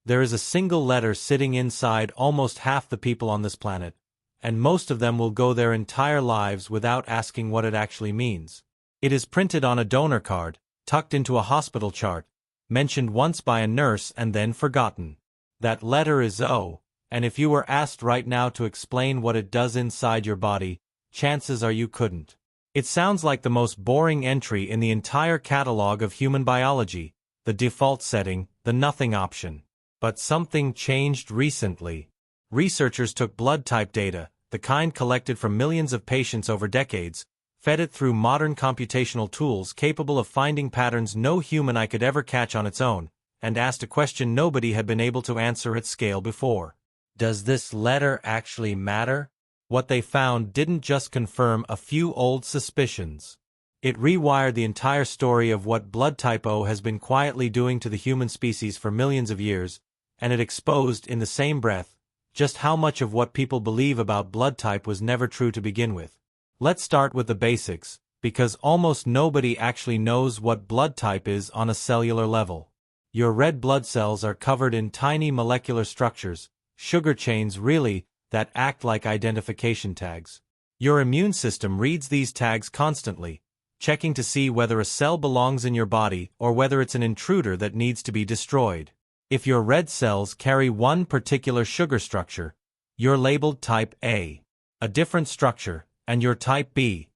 There is a single letter sitting inside almost half the people on this planet, and most of them will go their entire lives without asking what it actually means. It is printed on a donor card, tucked into a hospital chart, mentioned once by a nurse and then forgotten. That letter is O, and if you were asked right now to explain what it does inside your body, chances are you couldn't. It sounds like the most boring entry in the entire catalog of human biology, the default setting, the nothing option. But something changed recently. Researchers took blood type data, the kind collected from millions of patients over decades, fed it through modern computational tools capable of finding patterns no human eye could ever catch on its own, and asked a question nobody had been able to answer at scale before. Does this letter actually matter? What they found didn't just confirm a few old suspicions. It rewired the entire story of what blood type O has been quietly doing to the human species for millions of years, and it exposed, in the same breath, just how much of what people believe about blood type was never true to begin with. Let's start with the basics, because almost nobody actually knows what blood type is on a cellular level. Your red blood cells are covered in tiny molecular structures, sugar chains really, that act like identification tags. Your immune system reads these tags constantly, checking to see whether a cell belongs in your body or whether it's an intruder that needs to be destroyed. If your red cells carry one particular sugar structure, you're labeled type A. A different structure, and you're type B.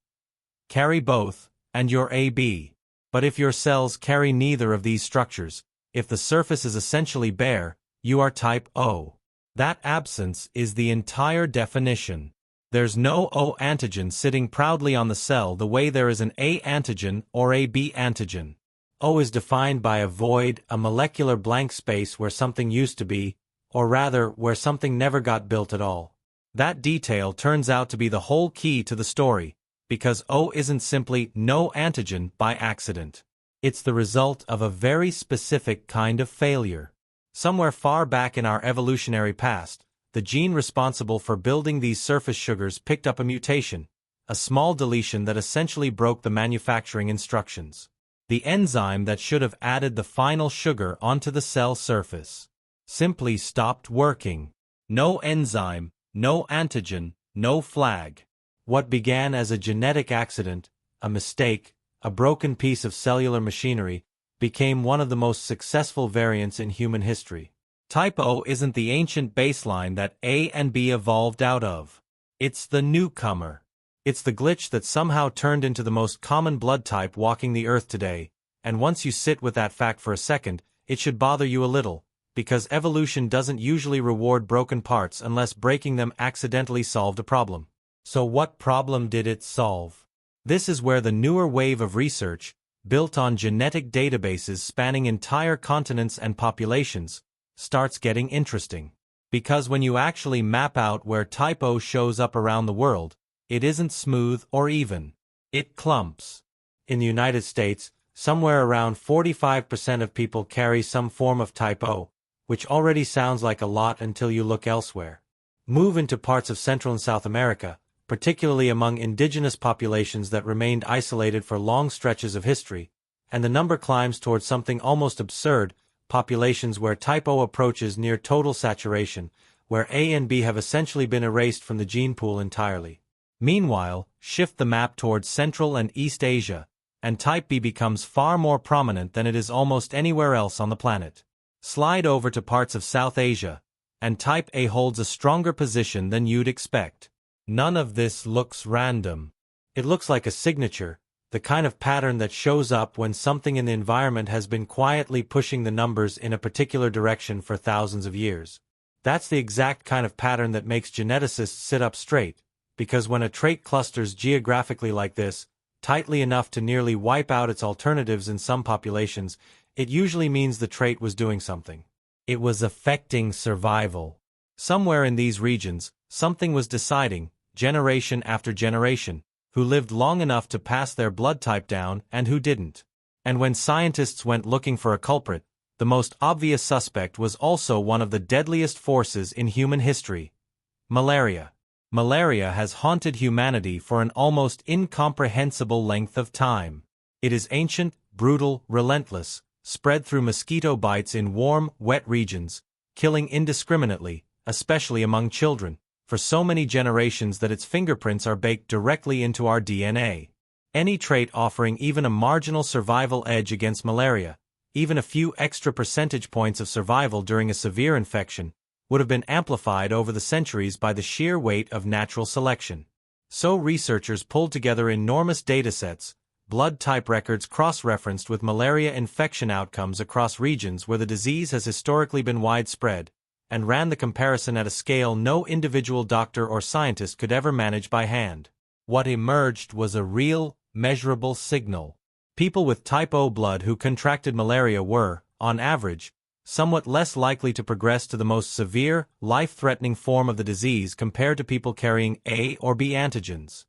Carry both, and you're AB. But if your cells carry neither of these structures, if the surface is essentially bare, you are type O. That absence is the entire definition. There's no O antigen sitting proudly on the cell the way there is an A antigen or a B antigen. O is defined by a void, a molecular blank space where something used to be, or rather, where something never got built at all. That detail turns out to be the whole key to the story, because O isn't simply no antigen by accident. It's the result of a very specific kind of failure. Somewhere far back in our evolutionary past, the gene responsible for building these surface sugars picked up a mutation, a small deletion that essentially broke the manufacturing instructions. The enzyme that should have added the final sugar onto the cell surface simply stopped working. No enzyme, no antigen, no flag. What began as a genetic accident, a mistake, a broken piece of cellular machinery, became one of the most successful variants in human history. Type O isn't the ancient baseline that A and B evolved out of. It's the newcomer. It's the glitch that somehow turned into the most common blood type walking the earth today, and once you sit with that fact for a second, it should bother you a little, because evolution doesn't usually reward broken parts unless breaking them accidentally solved a problem. So what problem did it solve? This is where the newer wave of research, built on genetic databases spanning entire continents and populations, starts getting interesting. Because when you actually map out where type O shows up around the world, it isn't smooth or even. It clumps. In the United States, somewhere around 45% of people carry some form of type O, which already sounds like a lot until you look elsewhere. Move into parts of Central and South America, particularly among indigenous populations that remained isolated for long stretches of history, and the number climbs towards something almost absurd, populations where type O approaches near total saturation, where A and B have essentially been erased from the gene pool entirely. Meanwhile, shift the map towards Central and East Asia, and type B becomes far more prominent than it is almost anywhere else on the planet. Slide over to parts of South Asia, and type A holds a stronger position than you'd expect. None of this looks random. It looks like a signature, the kind of pattern that shows up when something in the environment has been quietly pushing the numbers in a particular direction for thousands of years. That's the exact kind of pattern that makes geneticists sit up straight, because when a trait clusters geographically like this, tightly enough to nearly wipe out its alternatives in some populations, it usually means the trait was doing something. It was affecting survival. Somewhere in these regions, something was deciding, generation after generation, who lived long enough to pass their blood type down and who didn't. And when scientists went looking for a culprit, the most obvious suspect was also one of the deadliest forces in human history: malaria. Malaria has haunted humanity for an almost incomprehensible length of time. It is ancient, brutal, relentless, spread through mosquito bites in warm, wet regions, killing indiscriminately, especially among children, for so many generations that its fingerprints are baked directly into our DNA. Any trait offering even a marginal survival edge against malaria, even a few extra percentage points of survival during a severe infection, would have been amplified over the centuries by the sheer weight of natural selection. So researchers pulled together enormous datasets, blood type records cross-referenced with malaria infection outcomes across regions where the disease has historically been widespread, and ran the comparison at a scale no individual doctor or scientist could ever manage by hand. What emerged was a real, measurable signal. People with type O blood who contracted malaria were, on average, somewhat less likely to progress to the most severe, life-threatening form of the disease compared to people carrying A or B antigens.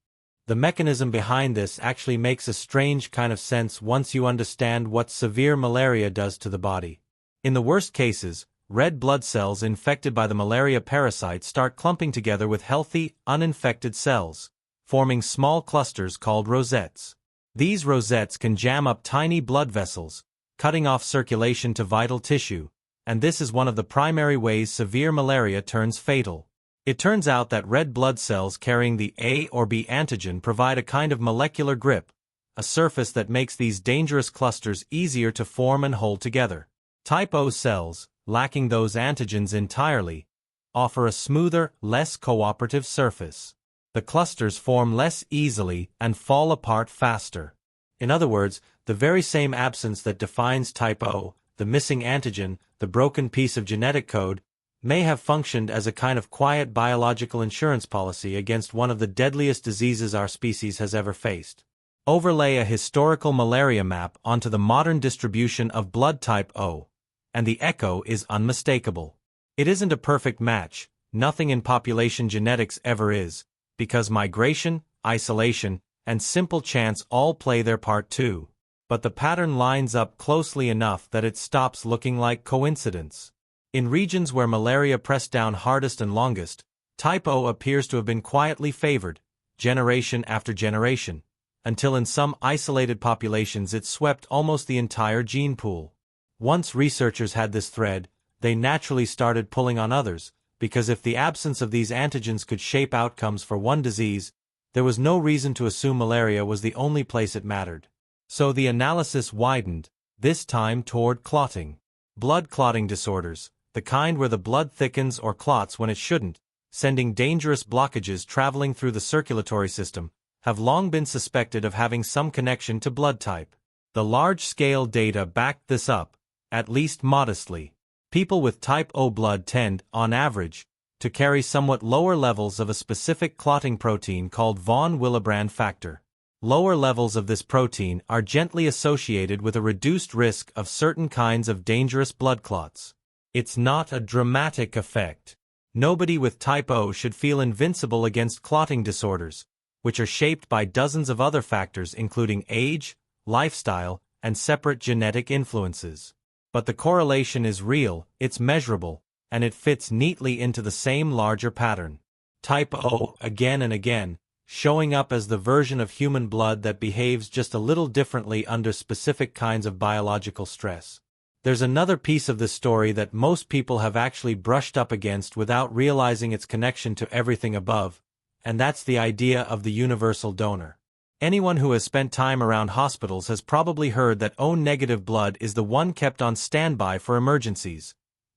The mechanism behind this actually makes a strange kind of sense once you understand what severe malaria does to the body. In the worst cases, red blood cells infected by the malaria parasite start clumping together with healthy, uninfected cells, forming small clusters called rosettes. These rosettes can jam up tiny blood vessels, cutting off circulation to vital tissue, and this is one of the primary ways severe malaria turns fatal. It turns out that red blood cells carrying the A or B antigen provide a kind of molecular grip, a surface that makes these dangerous clusters easier to form and hold together. Type O cells, lacking those antigens entirely, offer a smoother, less cooperative surface. The clusters form less easily and fall apart faster. In other words, the very same absence that defines type O, the missing antigen, the broken piece of genetic code, may have functioned as a kind of quiet biological insurance policy against one of the deadliest diseases our species has ever faced. Overlay a historical malaria map onto the modern distribution of blood type O, and the echo is unmistakable. It isn't a perfect match, nothing in population genetics ever is, because migration, isolation, and simple chance all play their part too. But the pattern lines up closely enough that it stops looking like coincidence. In regions where malaria pressed down hardest and longest, type O appears to have been quietly favored, generation after generation, until in some isolated populations it swept almost the entire gene pool. Once researchers had this thread, they naturally started pulling on others, because if the absence of these antigens could shape outcomes for one disease, there was no reason to assume malaria was the only place it mattered. So the analysis widened, this time toward clotting. Blood clotting disorders, the kind where the blood thickens or clots when it shouldn't, sending dangerous blockages traveling through the circulatory system, have long been suspected of having some connection to blood type. The large-scale data backed this up, at least modestly. People with type O blood tend, on average, to carry somewhat lower levels of a specific clotting protein called von Willebrand factor. Lower levels of this protein are gently associated with a reduced risk of certain kinds of dangerous blood clots. It's not a dramatic effect. Nobody with type O should feel invincible against clotting disorders, which are shaped by dozens of other factors including age, lifestyle, and separate genetic influences. But the correlation is real, it's measurable, and it fits neatly into the same larger pattern. Type O, again and again, showing up as the version of human blood that behaves just a little differently under specific kinds of biological stress. There's another piece of this story that most people have actually brushed up against without realizing its connection to everything above, and that's the idea of the universal donor. Anyone who has spent time around hospitals has probably heard that O-negative blood is the one kept on standby for emergencies,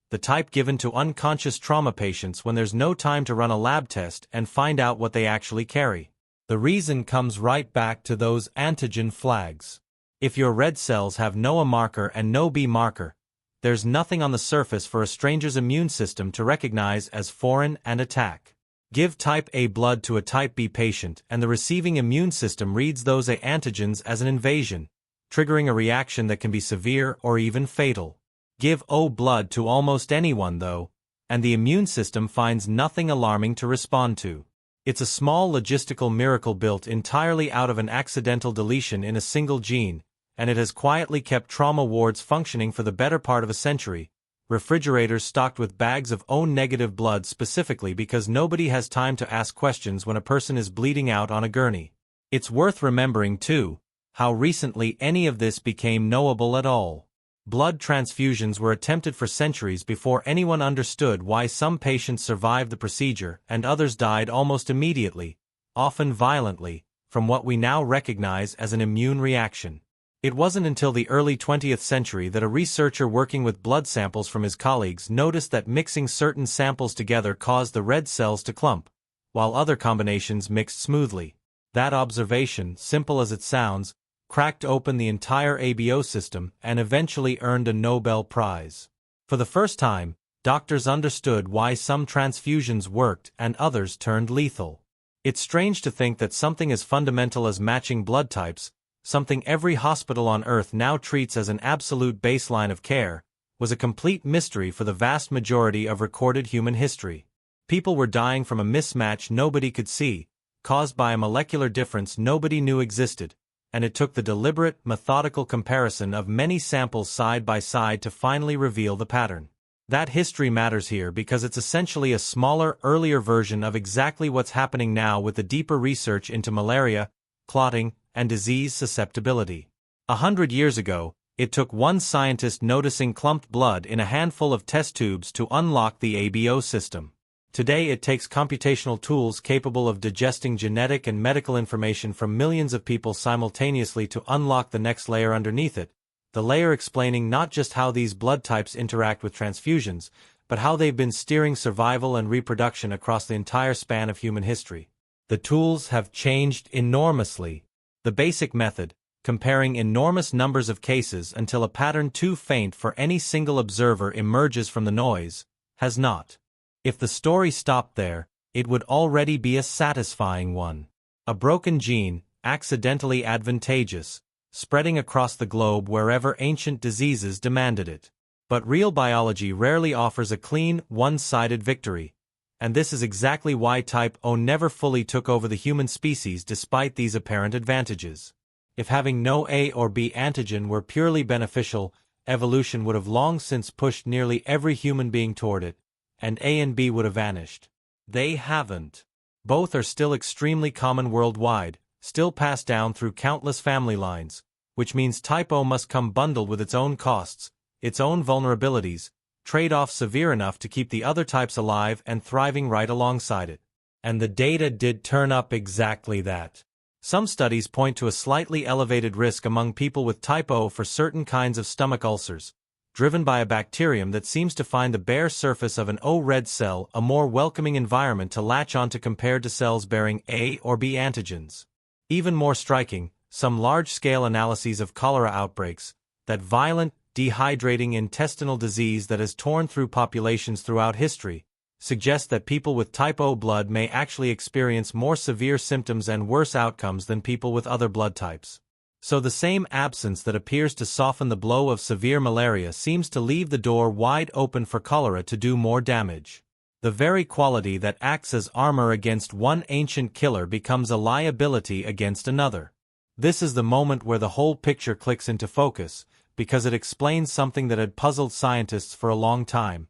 the type given to unconscious trauma patients when there's no time to run a lab test and find out what they actually carry. The reason comes right back to those antigen flags. If your red cells have no A marker and no B marker, there's nothing on the surface for a stranger's immune system to recognize as foreign and attack. Give type A blood to a type B patient and the receiving immune system reads those A antigens as an invasion, triggering a reaction that can be severe or even fatal. Give O blood to almost anyone though, and the immune system finds nothing alarming to respond to. It's a small logistical miracle built entirely out of an accidental deletion in a single gene, and it has quietly kept trauma wards functioning for the better part of a century. Refrigerators stocked with bags of O-negative blood specifically because nobody has time to ask questions when a person is bleeding out on a gurney. It's worth remembering, too, how recently any of this became knowable at all. Blood transfusions were attempted for centuries before anyone understood why some patients survived the procedure and others died almost immediately, often violently, from what we now recognize as an immune reaction. It wasn't until the early 20th century that a researcher working with blood samples from his colleagues noticed that mixing certain samples together caused the red cells to clump, while other combinations mixed smoothly. That observation, simple as it sounds, cracked open the entire ABO system and eventually earned a Nobel Prize. For the first time, doctors understood why some transfusions worked and others turned lethal. It's strange to think that something as fundamental as matching blood types, something every hospital on Earth now treats as an absolute baseline of care, was a complete mystery for the vast majority of recorded human history. People were dying from a mismatch nobody could see, caused by a molecular difference nobody knew existed, and it took the deliberate, methodical comparison of many samples side by side to finally reveal the pattern. That history matters here because it's essentially a smaller, earlier version of exactly what's happening now with the deeper research into malaria, clotting, and disease susceptibility. 100 years ago, it took one scientist noticing clumped blood in a handful of test tubes to unlock the ABO system. Today it takes computational tools capable of digesting genetic and medical information from millions of people simultaneously to unlock the next layer underneath it, the layer explaining not just how these blood types interact with transfusions, but how they've been steering survival and reproduction across the entire span of human history. The tools have changed enormously. The basic method, comparing enormous numbers of cases until a pattern too faint for any single observer emerges from the noise, has not. If the story stopped there, it would already be a satisfying one. A broken gene, accidentally advantageous, spreading across the globe wherever ancient diseases demanded it. But real biology rarely offers a clean, one-sided victory, and this is exactly why Type O never fully took over the human species despite these apparent advantages. If having no A or B antigen were purely beneficial, evolution would have long since pushed nearly every human being toward it, and A and B would have vanished. They haven't. Both are still extremely common worldwide, still passed down through countless family lines, which means Type O must come bundled with its own costs, its own vulnerabilities, trade-offs severe enough to keep the other types alive and thriving right alongside it. And the data did turn up exactly that. Some studies point to a slightly elevated risk among people with Type O for certain kinds of stomach ulcers, driven by a bacterium that seems to find the bare surface of an O red cell a more welcoming environment to latch onto compared to cells bearing A or B antigens. Even more striking, some large-scale analyses of cholera outbreaks, that violent, dehydrating intestinal disease that has torn through populations throughout history, suggest that people with Type O blood may actually experience more severe symptoms and worse outcomes than people with other blood types. So the same absence that appears to soften the blow of severe malaria seems to leave the door wide open for cholera to do more damage. The very quality that acts as armor against one ancient killer becomes a liability against another. This is the moment where the whole picture clicks into focus, because it explains something that had puzzled scientists for a long time.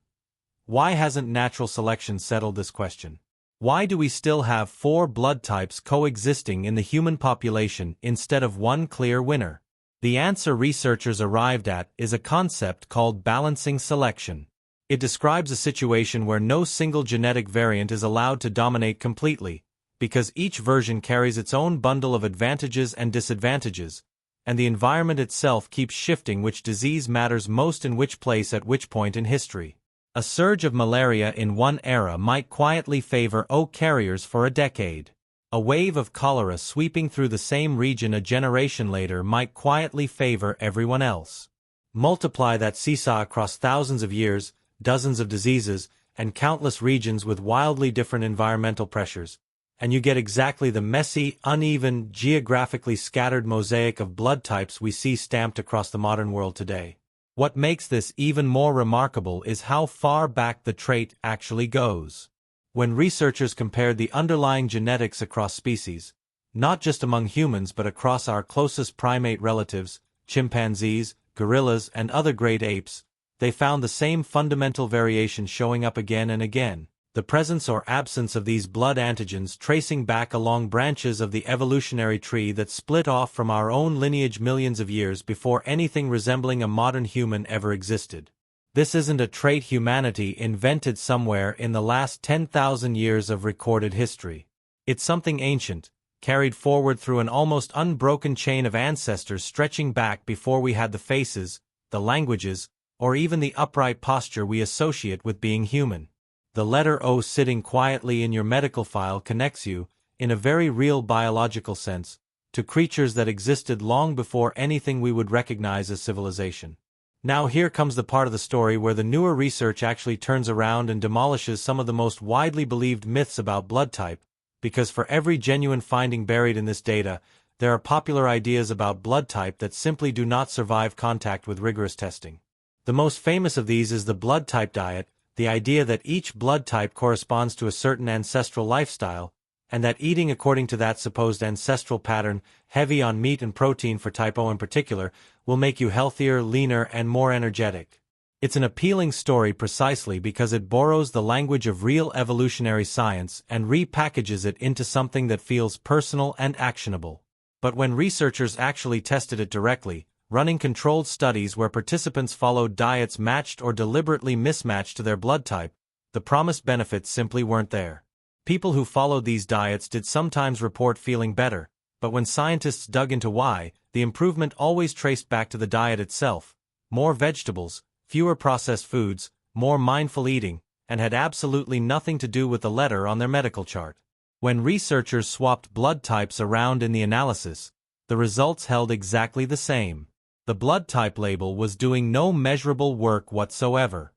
Why hasn't natural selection settled this question? Why do we still have 4 blood types coexisting in the human population instead of one clear winner? The answer researchers arrived at is a concept called balancing selection. It describes a situation where no single genetic variant is allowed to dominate completely, because each version carries its own bundle of advantages and disadvantages, and the environment itself keeps shifting which disease matters most in which place at which point in history. A surge of malaria in one era might quietly favor O carriers for a decade. A wave of cholera sweeping through the same region a generation later might quietly favor everyone else. Multiply that seesaw across thousands of years, dozens of diseases, and countless regions with wildly different environmental pressures, and you get exactly the messy, uneven, geographically scattered mosaic of blood types we see stamped across the modern world today. What makes this even more remarkable is how far back the trait actually goes. When researchers compared the underlying genetics across species, not just among humans but across our closest primate relatives, chimpanzees, gorillas, and other great apes, they found the same fundamental variation showing up again and again, the presence or absence of these blood antigens tracing back along branches of the evolutionary tree that split off from our own lineage millions of years before anything resembling a modern human ever existed. This isn't a trait humanity invented somewhere in the last 10,000 years of recorded history. It's something ancient, carried forward through an almost unbroken chain of ancestors stretching back before we had the faces, the languages, or even the upright posture we associate with being human. The letter O sitting quietly in your medical file connects you, in a very real biological sense, to creatures that existed long before anything we would recognize as civilization. Now here comes the part of the story where the newer research actually turns around and demolishes some of the most widely believed myths about blood type, because for every genuine finding buried in this data, there are popular ideas about blood type that simply do not survive contact with rigorous testing. The most famous of these is the blood type diet, the idea that each blood type corresponds to a certain ancestral lifestyle, and that eating according to that supposed ancestral pattern, heavy on meat and protein for type O in particular, will make you healthier, leaner, and more energetic. It's an appealing story precisely because it borrows the language of real evolutionary science and repackages it into something that feels personal and actionable. But when researchers actually tested it directly, running controlled studies where participants followed diets matched or deliberately mismatched to their blood type, the promised benefits simply weren't there. People who followed these diets did sometimes report feeling better, but when scientists dug into why, the improvement always traced back to the diet itself: more vegetables, fewer processed foods, more mindful eating, and had absolutely nothing to do with the letter on their medical chart. When researchers swapped blood types around in the analysis, the results held exactly the same. The blood type label was doing no measurable work whatsoever.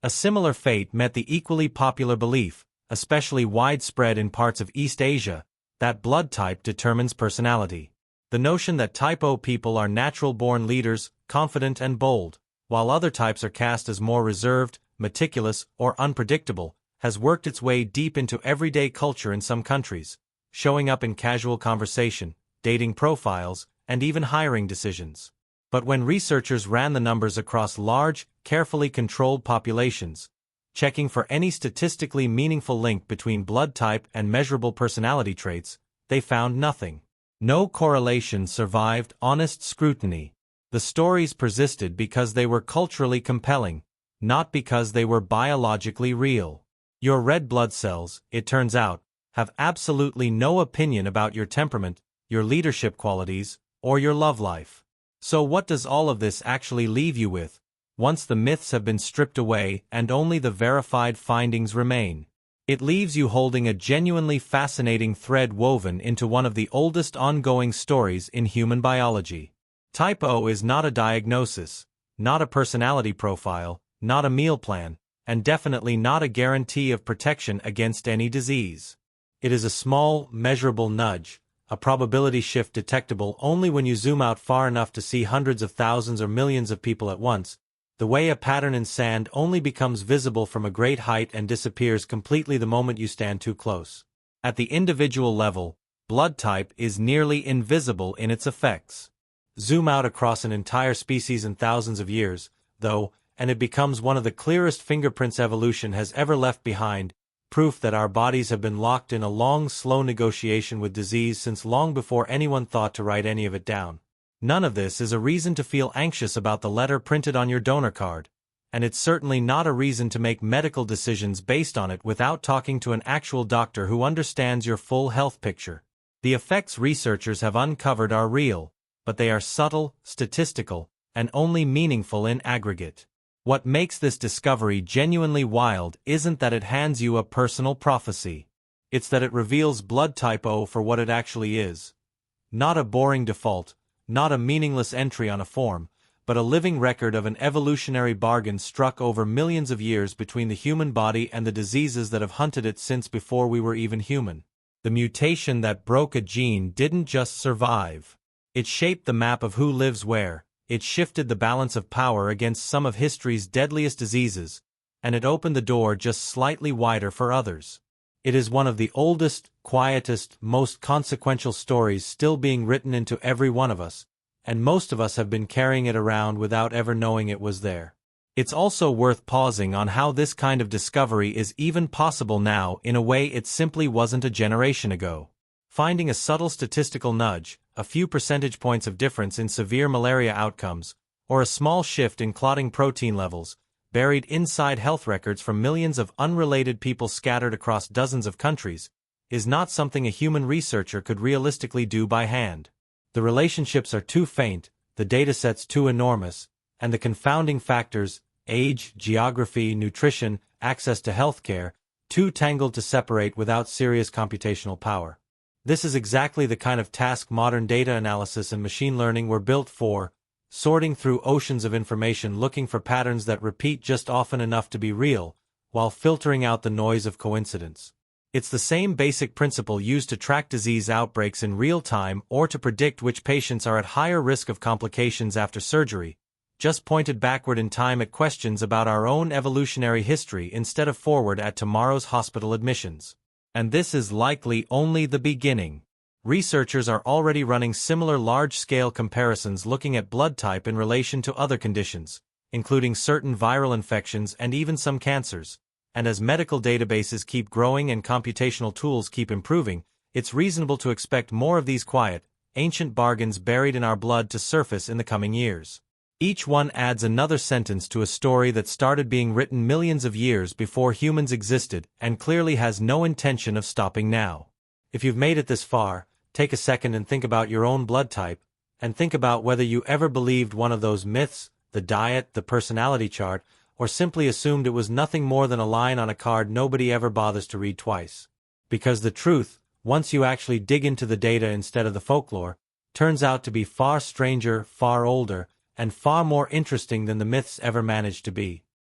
A similar fate met the equally popular belief, especially widespread in parts of East Asia, that blood type determines personality. The notion that type O people are natural-born leaders, confident and bold, while other types are cast as more reserved, meticulous, or unpredictable, has worked its way deep into everyday culture in some countries, showing up in casual conversation, dating profiles, and even hiring decisions. But when researchers ran the numbers across large, carefully controlled populations, checking for any statistically meaningful link between blood type and measurable personality traits, they found nothing. No correlation survived honest scrutiny. The stories persisted because they were culturally compelling, not because they were biologically real. Your red blood cells, it turns out, have absolutely no opinion about your temperament, your leadership qualities, or your love life. So what does all of this actually leave you with, once the myths have been stripped away and only the verified findings remain? It leaves you holding a genuinely fascinating thread woven into one of the oldest ongoing stories in human biology. Type O is not a diagnosis, not a personality profile, not a meal plan, and definitely not a guarantee of protection against any disease. It is a small, measurable nudge, a probability shift detectable only when you zoom out far enough to see hundreds of thousands or millions of people at once, the way a pattern in sand only becomes visible from a great height and disappears completely the moment you stand too close. At the individual level, blood type is nearly invisible in its effects. Zoom out across an entire species in thousands of years, though, and it becomes one of the clearest fingerprints evolution has ever left behind, proof that our bodies have been locked in a long, slow negotiation with disease since long before anyone thought to write any of it down. None of this is a reason to feel anxious about the letter printed on your donor card, and it's certainly not a reason to make medical decisions based on it without talking to an actual doctor who understands your full health picture. The effects researchers have uncovered are real, but they are subtle, statistical, and only meaningful in aggregate. What makes this discovery genuinely wild isn't that it hands you a personal prophecy. It's that it reveals blood type O for what it actually is. Not a boring default, not a meaningless entry on a form, but a living record of an evolutionary bargain struck over millions of years between the human body and the diseases that have hunted it since before we were even human. The mutation that broke a gene didn't just survive. It shaped the map of who lives where, it shifted the balance of power against some of history's deadliest diseases, and it opened the door just slightly wider for others. It is one of the oldest, quietest, most consequential stories still being written into every one of us, and most of us have been carrying it around without ever knowing it was there. It's also worth pausing on how this kind of discovery is even possible now in a way it simply wasn't a generation ago. Finding a subtle statistical nudge, a few percentage points of difference in severe malaria outcomes, or a small shift in clotting protein levels, buried inside health records from millions of unrelated people scattered across dozens of countries, is not something a human researcher could realistically do by hand. The relationships are too faint, the datasets too enormous, and the confounding factors, age, geography, nutrition, access to healthcare, too tangled to separate without serious computational power. This is exactly the kind of task modern data analysis and machine learning were built for, sorting through oceans of information looking for patterns that repeat just often enough to be real, while filtering out the noise of coincidence. It's the same basic principle used to track disease outbreaks in real time or to predict which patients are at higher risk of complications after surgery, just pointed backward in time at questions about our own evolutionary history instead of forward at tomorrow's hospital admissions. And this is likely only the beginning. Researchers are already running similar large-scale comparisons looking at blood type in relation to other conditions, including certain viral infections and even some cancers. And as medical databases keep growing and computational tools keep improving, it's reasonable to expect more of these quiet, ancient bargains buried in our blood to surface in the coming years. Each one adds another sentence to a story that started being written millions of years before humans existed and clearly has no intention of stopping now. If you've made it this far, take a second and think about your own blood type, and think about whether you ever believed one of those myths, the diet, the personality chart, or simply assumed it was nothing more than a line on a card nobody ever bothers to read twice. Because the truth, once you actually dig into the data instead of the folklore, turns out to be far stranger, far older, and far more interesting than the myths ever managed to be.